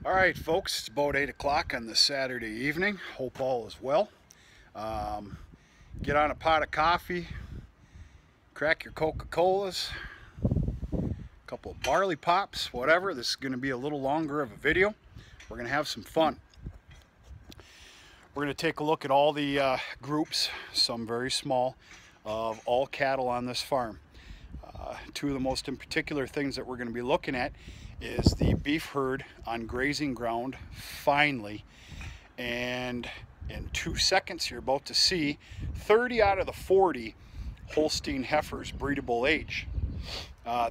All right, folks, it's about 8 o'clock on this Saturday evening. Hope all is well. Get on a pot of coffee, crack your Coca-Colas, a couple of barley pops, whatever. This is going to be a little longer of a video. We're going to have some fun. We're going to take a look at all the groups, some very small, of all cattle on this farm. Two of the most in particular things that we're going to be looking at is the beef herd on grazing ground finally, and in 2 seconds you're about to see 30 out of the 40 Holstein heifers breedable age.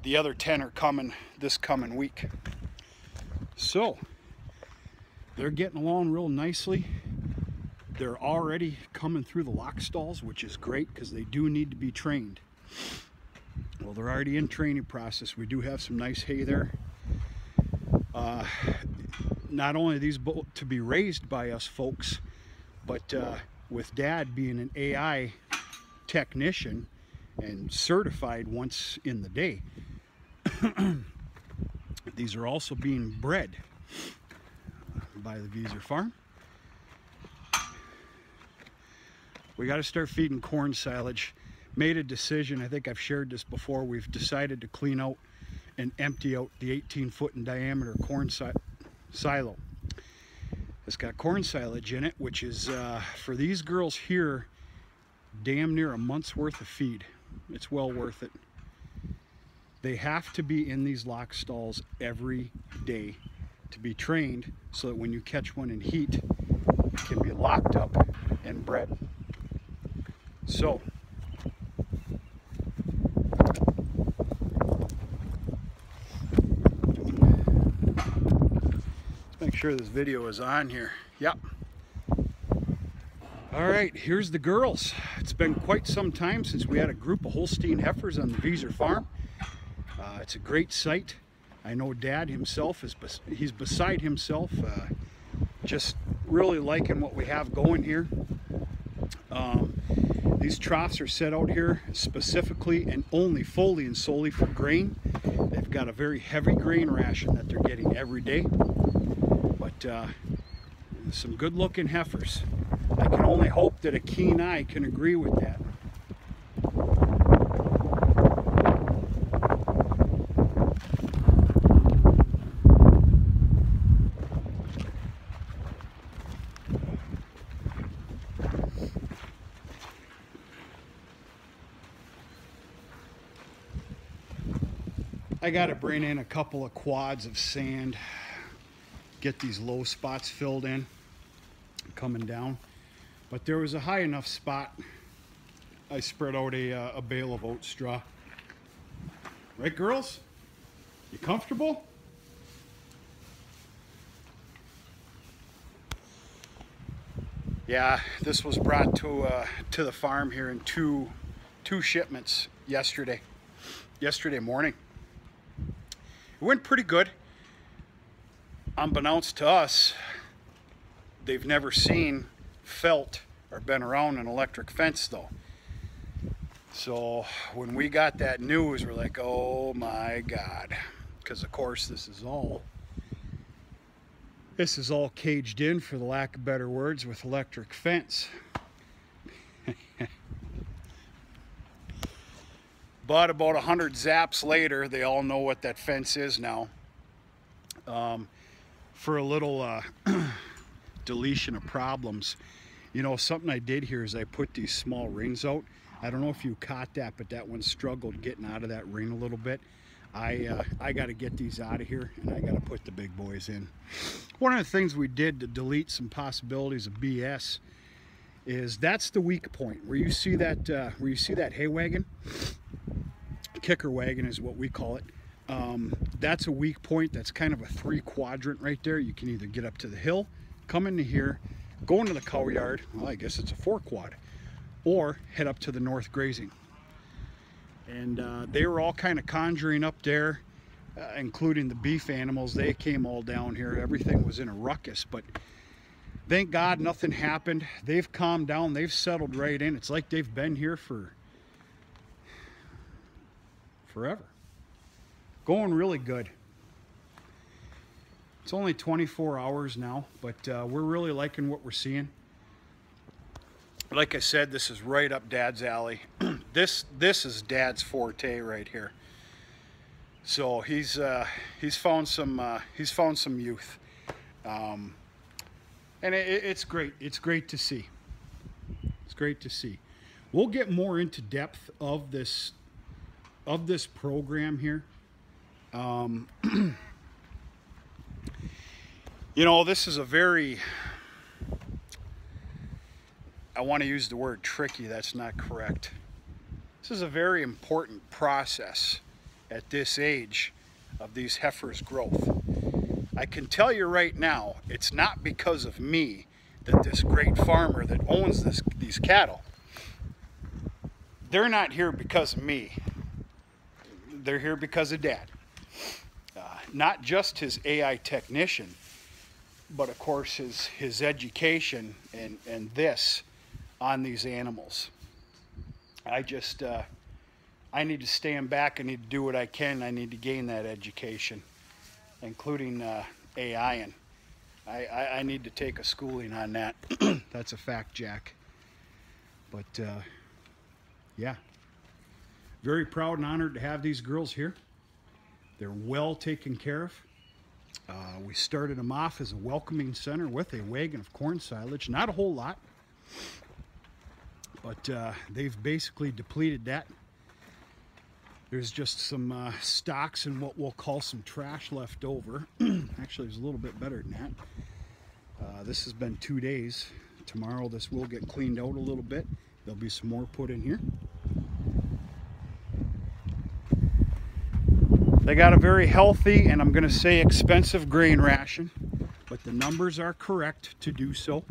The other 10 are coming this coming week. So they're getting along real nicely. They're already coming through the lock stalls, which is great because they do need to be trained. Well, they're already in training process. We do have some nice hay there. Not only are these to be raised by us folks, but with Dad being an AI technician and certified once in the day, these are also being bred by the Vieser Farm. We got to start feeding corn silage. Made a decision, I think I've shared this before, we've decided to clean out and empty out the 18-foot in diameter corn silo. It's got corn silage in it, which is, for these girls here, damn near a month's worth of feed. It's well worth it. They have to be in these lock stalls every day to be trained so that when you catch one in heat, it can be locked up and bred. So, make sure this video is on here. Yep. All right, here's the girls. It's been quite some time since we had a group of Holstein heifers on the Vieser Farm. It's a great sight. I know Dad himself he's beside himself, just really liking what we have going here. These troughs are set out here specifically and only fully and solely for grain. They've got a very heavy grain ration that they're getting every day. But some good looking heifers. I can only hope that a keen eye can agree with that. I got to bring in a couple of quads of sand, get these low spots filled in coming down, but there was a high enough spot. I spread out a bale of oat straw. Right, girls? You comfortable? Yeah, this was brought to the farm here in two shipments yesterday morning. It went pretty good. Unbeknownst to us, they've never seen, felt, or been around an electric fence though. So when we got that news, we're like, oh my God. Because of course this is all caged in, for the lack of better words, with electric fence. But about 100 zaps later, they all know what that fence is now. For a little deletion of problems, you know, something I did here is I put these small rings out. I don't know if you caught that, but that one struggled getting out of that ring a little bit. I got to get these out of here, and I got to put the big boys in. One of the things we did to delete some possibilities of BS is that's the weak point where you see that hay wagon. Kicker wagon is what we call it. That's a weak point. That's kind of a 3-quadrant right there. You can either get up to the hill, come into here, go into the cow yard, well, I guess it's a 4-quad, or head up to the north grazing. And they were all kind of conjuring up there, including the beef animals. They came all down here. Everything was in a ruckus, but thank God nothing happened. They've calmed down. They've settled right in. It's like they've been here for forever. Going really good. It's only 24 hours now, but we're really liking what we're seeing. Like I said, this is right up Dad's alley. This is Dad's forte right here. So he's found some youth, and it's great. It's great to see. It's great to see. We'll get more into depth of this program here. You know, this is a very, I want to use the word tricky, that's not correct. This is a very important process at this age of these heifers' growth. I can tell you right now, it's not because of me that this great farmer that owns these cattle, they're not here because of me. They're here because of Dad. Not just his AI technician, but of course his education and this on these animals. I need to stand back. I need to do what I can. I need to gain that education, including AI, and I need to take a schooling on that. That's a fact, Jack. But yeah, very proud and honored to have these girls here. They're well taken care of. We started them off as a welcoming center with a wagon of corn silage. Not a whole lot, but they've basically depleted that. There's just some stocks and what we'll call some trash left over. Actually, it's a little bit better than that. This has been 2 days. Tomorrow this will get cleaned out a little bit. There'll be some more put in here. They got a very healthy, and I'm going to say expensive, grain ration, but the numbers are correct to do so.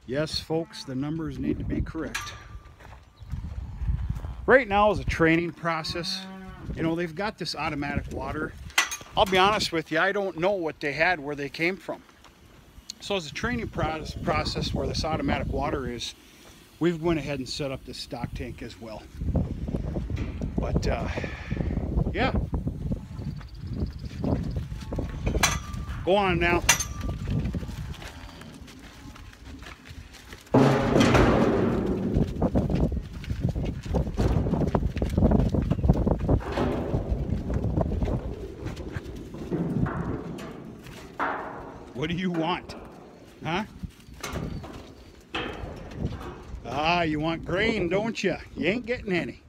Yes, folks, the numbers need to be correct. Right now is a training process. You know, they've got this automatic water. I'll be honest with you, I don't know what they had, where they came from. So as a training process where this automatic water is, we've went ahead and set up this stock tank as well. But yeah, go on now. What do you want? Huh? Ah, you want grain, don't you? You ain't getting any.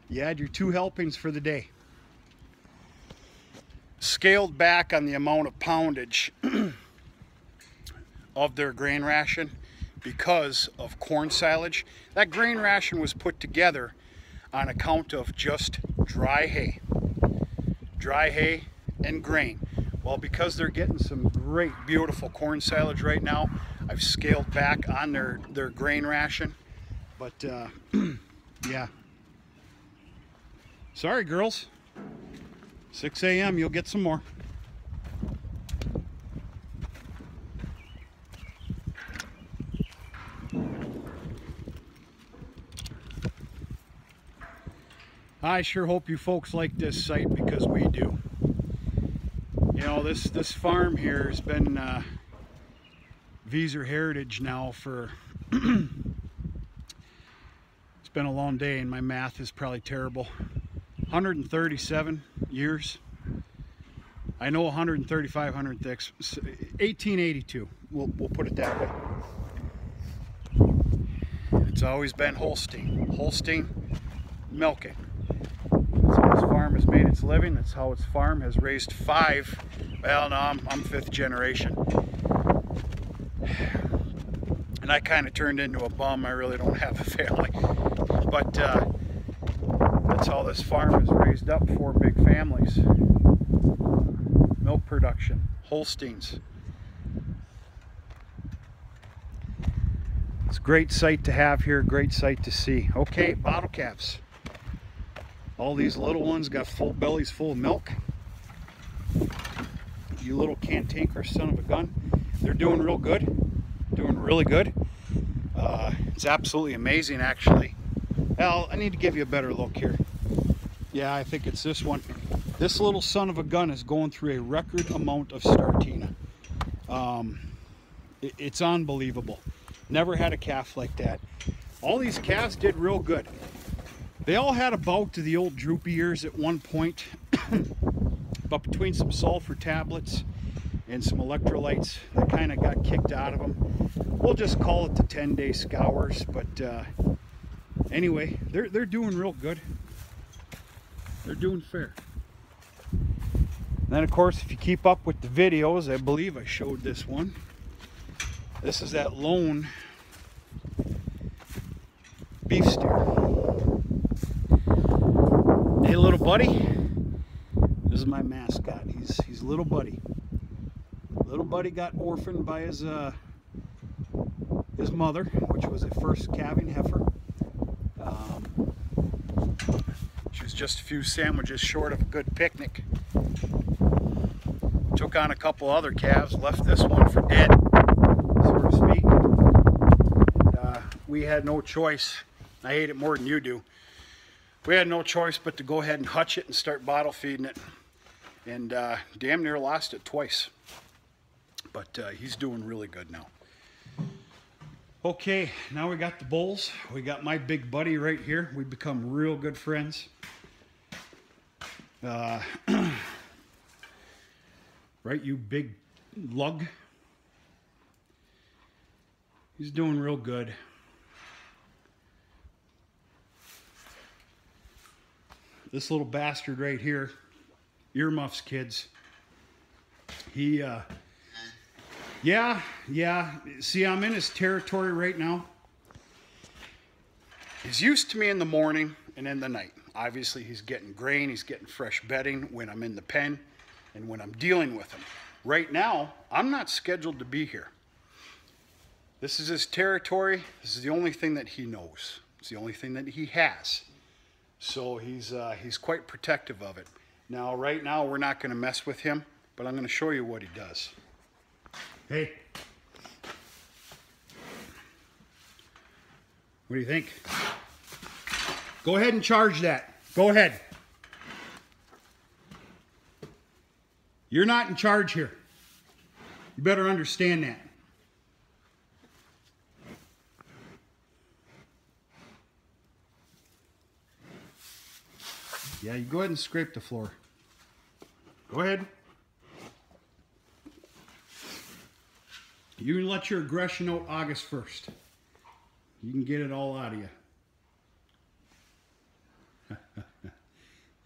You had your 2 helpings for the day. Scaled back on the amount of poundage of their grain ration because of corn silage. That grain ration was put together on account of just dry hay and grain. Well, because they're getting some great, beautiful corn silage right now, I've scaled back on their grain ration. But yeah, sorry girls, 6 a.m. you'll get some more. I sure hope you folks like this site, because we do. You know, this farm here has been Viser Heritage now for it's been a long day, and my math is probably terrible. 137 years. I know 135, 136, 1882. We'll put it that way. It's always been Holstein milking. That's how this farm has made its living. That's how its farm has raised 5. Well, no, I'm 5th generation. And I kind of turned into a bum. I really don't have a family. But that's how this farm has raised up 4 big families. Milk production, Holsteins. It's a great sight to have here, great sight to see. Okay, bottle caps. All these little ones got full bellies full of milk. You little cantankerous son of a gun. They're doing real good. Doing really good. It's absolutely amazing, actually. Well, I need to give you a better look here. Yeah, I think it's this one. This little son of a gun is going through a record amount of startina. It's unbelievable. Never had a calf like that. All these calves did real good. They all had a bout to the old droopy ears at one point, but between some sulfur tablets and some electrolytes, they kind of got kicked out of them. We'll just call it the 10-day scours, but anyway, they're doing real good. They're doing fair. And then of course, if you keep up with the videos, I believe I showed this one. This is that lone beef steer. Hey little buddy, this is my mascot. He's little buddy. Little buddy got orphaned by his mother, which was a first calving heifer. She was just a few sandwiches short of a good picnic. Took on a couple other calves, left this one for dead, so to speak. We had no choice. I hate it more than you do. We had no choice but to go ahead and hutch it and start bottle feeding it. And damn near lost it twice. But he's doing really good now. Okay, now we got the bulls. We got my big buddy right here. We've become real good friends. Right, you big lug. He's doing real good. This little bastard right here, earmuffs, kids. He, yeah. See, I'm in his territory right now. He's used to me in the morning and in the night. Obviously, he's getting grain, he's getting fresh bedding when I'm in the pen and when I'm dealing with him. Right now, I'm not scheduled to be here. This is his territory. This is the only thing that he knows. It's the only thing that he has. So he's quite protective of it. Now, right now, we're not going to mess with him, but I'm going to show you what he does. Hey. What do you think? Go ahead and charge that. Go ahead. You're not in charge here. You better understand that. Yeah, you go ahead and scrape the floor. Go ahead. You can let your aggression out August 1st. You can get it all out of you.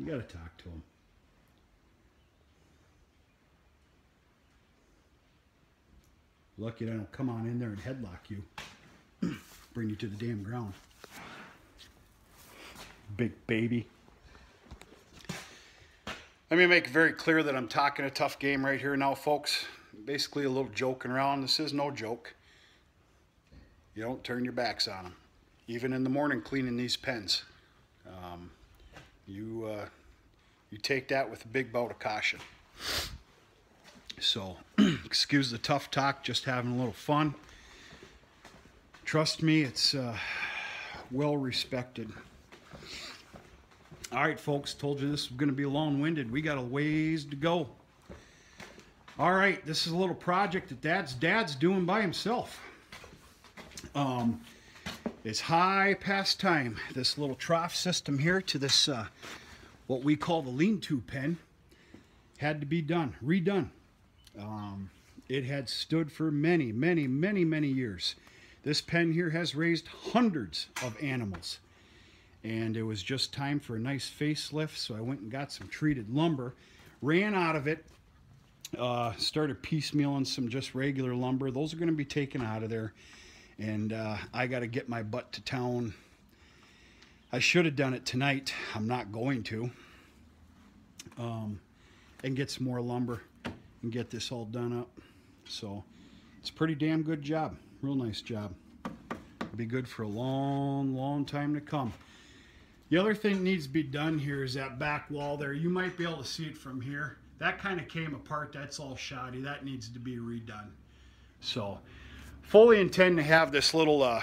You got to talk to him. Lucky I don't come on in there and headlock you. Bring you to the damn ground. Big baby. Let me make it very clear that I'm talking a tough game right here now, folks. Basically a little joking around. This is no joke. You don't turn your backs on them. Even in the morning cleaning these pens. You take that with a big bout of caution. So, excuse the tough talk, just having a little fun. Trust me, it's well respected. All right, folks, told you this was going to be long-winded. We got a ways to go. All right, this is a little project that Dad's doing by himself. It's high past time. This little trough system here to this, what we call the lean-to pen, had to be redone. It had stood for many years. This pen here has raised hundreds of animals. And it was just time for a nice facelift, so I went and got some treated lumber, ran out of it, started piecemealing some just regular lumber. Those are going to be taken out of there, and I got to get my butt to town. I should have done it tonight. I'm not going to. And get some more lumber and get this all done up. So it's a pretty damn good job. Real nice job. It'll be good for a long time to come. The other thing that needs to be done here is that back wall there. You might be able to see it from here. That kind of came apart. That's all shoddy. That needs to be redone. So fully intend to have this little